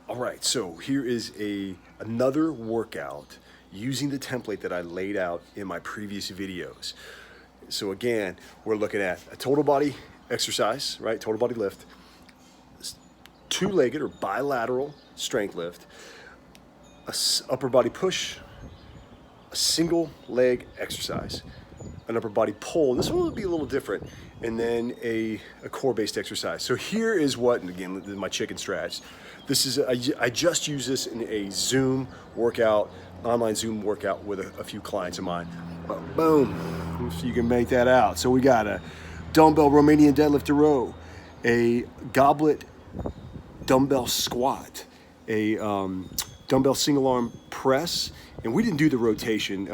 All right, so here is another workout using the template that I laid out in my previous videos. So again, we're looking at a total body exercise, right? Total body lift, two-legged or bilateral strength lift, a upper body push, a single leg exercise, an upper body pull, and this one will be a little different, and then a core-based exercise. So here is what, and again, this is my chicken stretch. This is, I just use this in a Zoom workout, online Zoom workout with a few clients of mine. But boom, if you can make that out. So we got a dumbbell Romanian deadlift to row, a goblet dumbbell squat, a dumbbell single arm press, and we didn't do the rotation,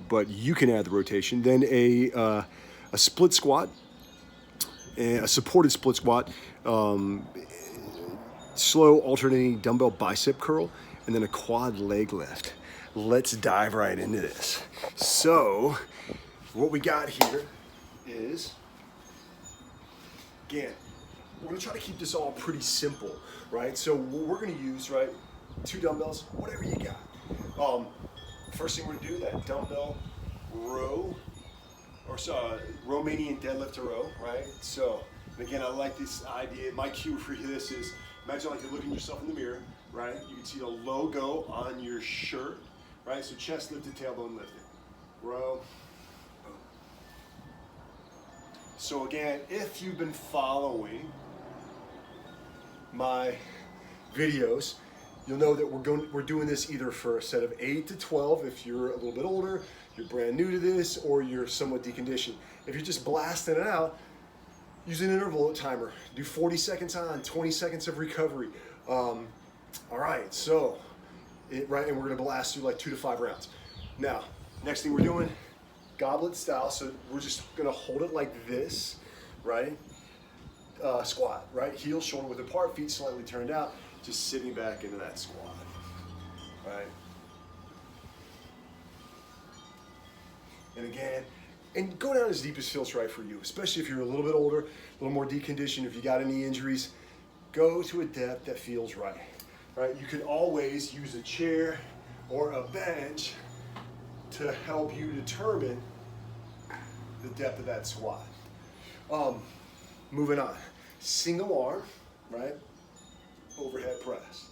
but you can add the rotation. Then a split squat, a supported split squat, slow alternating dumbbell bicep curl, and then a quad leg lift. Let's dive right into this. So what we got here is, again, we're gonna try to keep this all pretty simple, right? So what we're gonna use, right, 2 dumbbells, whatever you got. First thing we're gonna do, that dumbbell row, or Romanian deadlift to row, right? So, and again, I like this idea. My cue for this is, imagine like you're looking at yourself in the mirror, right? You can see the logo on your shirt, right? So chest lifted, tailbone lifted. Row. So again, if you've been following my videos, you'll know that we're doing this either for a set of 8 to 12 if you're a little bit older, you're brand new to this, or you're somewhat deconditioned. If you're just blasting it out, use an interval timer. Do 40 seconds on, 20 seconds of recovery. All right, so, and we're gonna blast through like 2 to 5 rounds. Now, next thing we're doing, goblet style, so we're just gonna hold it like this, right? Squat, right? Heels shoulder width apart, feet slightly turned out, just sitting back into that squat, right? And again, and go down as deep as feels right for you, especially if you're a little bit older, a little more deconditioned, if you got any injuries, go to a depth that feels right, right? You can always use a chair or a bench to help you determine the depth of that squat. Moving on, single arm, right? Overhead press.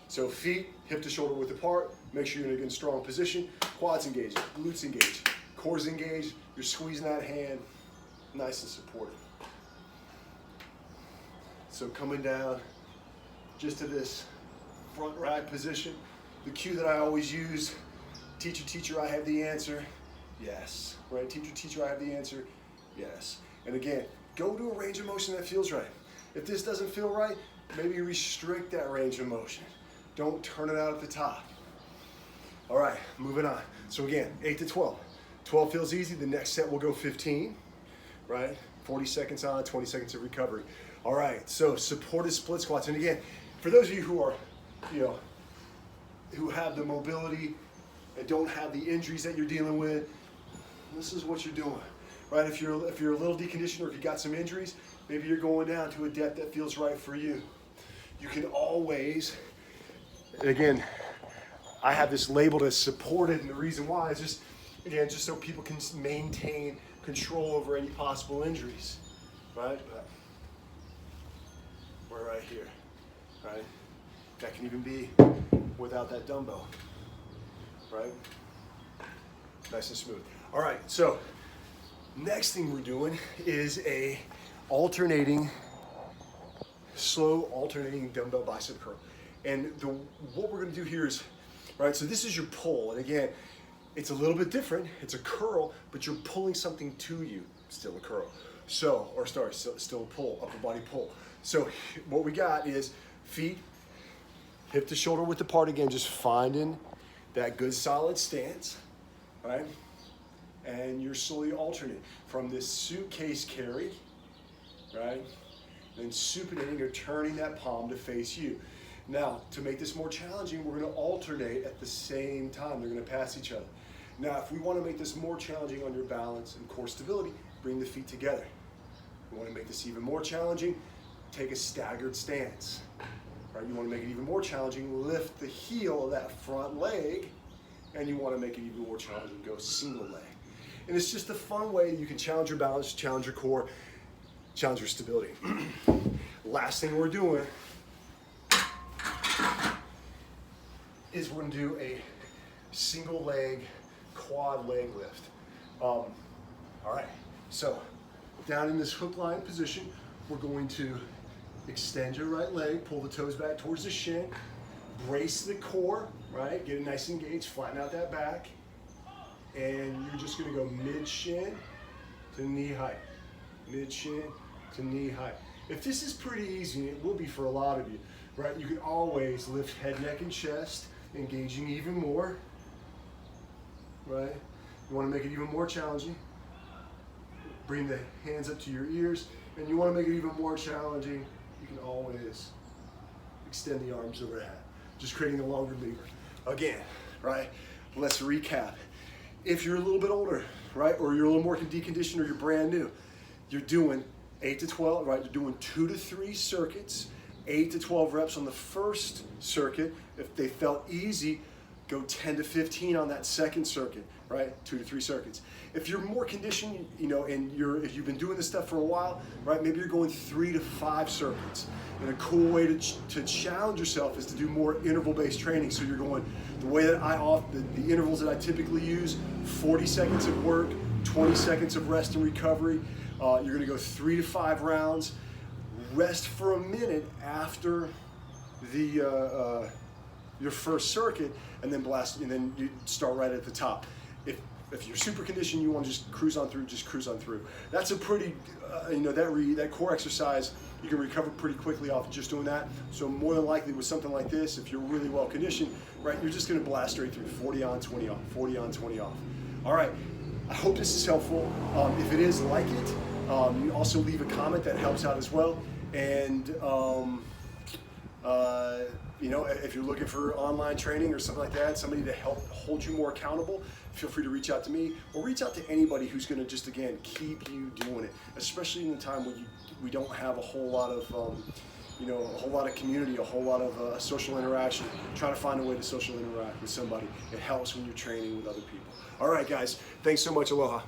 So feet hip to shoulder width apart, make sure you're in a good strong position, quads engaged, glutes engaged, core's engaged, you're squeezing that hand nice and supported. So coming down just to this front rack position, the cue that I always use, teacher, teacher, I have the answer, yes, right? Teacher, teacher, I have the answer, yes. And again, go to a range of motion that feels right. If this doesn't feel right, maybe restrict that range of motion. Don't turn it out at the top. All right, moving on. So again, 8 to 12. 12 feels easy, the next set will go 15, right? 40 seconds on, 20 seconds of recovery. All right, so supported split squats. And again, for those of you who are, who have the mobility and don't have the injuries that you're dealing with, this is what you're doing, right? If you're a little deconditioned or if you got some injuries, maybe you're going down to a depth that feels right for you. You can always, and again, I have this labeled as supported, and the reason why is just, again, just so people can maintain control over any possible injuries, right? But we're right here, right? That can even be without that dumbbell, right? Nice and smooth. All right, so next thing we're doing is a slow alternating dumbbell bicep curl. And what we're gonna do here is, right, so this is your pull. And again, it's a little bit different. It's a curl, but you're pulling something to you. Still a curl. So, or sorry, still a pull, upper body pull. So what we got is feet hip to shoulder width apart. Again, just finding that good solid stance, right? And you're slowly alternating from this suitcase carry, right? Then supinating or turning that palm to face you. Now, to make this more challenging, we're gonna alternate at the same time. They're gonna pass each other. Now, if we wanna make this more challenging on your balance and core stability, bring the feet together. We wanna make this even more challenging, take a staggered stance, right? You want to make it even more challenging, lift the heel of that front leg, and you want to make it even more challenging, go single leg. And it's just a fun way you can challenge your balance, challenge your core, challenge your stability. Last thing we're doing is we're going to do a single leg, quad leg lift. All right, so down in this hook line position, we're going to extend your right leg, pull the toes back towards the shin, brace the core, right? Get it nice and engaged, flatten out that back. And you're just gonna go mid-shin to knee height. Mid-shin to knee height. If this is pretty easy, and it will be for a lot of you, right? You can always lift head, neck, and chest, engaging even more, right? You wanna make it even more challenging. Bring the hands up to your ears, and you wanna make it even more challenging. You can always extend the arms overhead, just creating a longer lever. Again, right? Let's recap. If you're a little bit older, right, or you're a little more deconditioned, or you're brand new, you're doing 8 to 12, right? You're doing 2 to 3 circuits, 8 to 12 reps on the first circuit. If they felt easy, go 10 to 15 on that second circuit, right? 2 to 3 circuits. If you're more conditioned, you know, and if you've been doing this stuff for a while, right? Maybe you're going 3 to 5 circuits. And a cool way to challenge yourself is to do more interval-based training. So you're going, the way that the intervals that I typically use, 40 seconds of work, 20 seconds of rest and recovery. You're gonna go 3 to 5 rounds, rest for a minute after your first circuit, and then blast, and then you start right at the top. If you're super conditioned, you want to just cruise on through, just cruise on through. That's a pretty, that core exercise, you can recover pretty quickly off of just doing that. So more than likely with something like this, if you're really well conditioned, right, you're just going to blast straight through, 40 on, 20 off, 40 on, 20 off. All right, I hope this is helpful. If it is, like it. You also leave a comment, that helps out as well. And you know, if you're looking for online training or something like that, somebody to help hold you more accountable, feel free to reach out to me, or reach out to anybody who's going to just, again, keep you doing it, especially in a time when we don't have a whole lot of, a whole lot of community, a whole lot of social interaction. Try to find a way to social interact with somebody. It helps when you're training with other people. All right, guys, thanks so much. Aloha.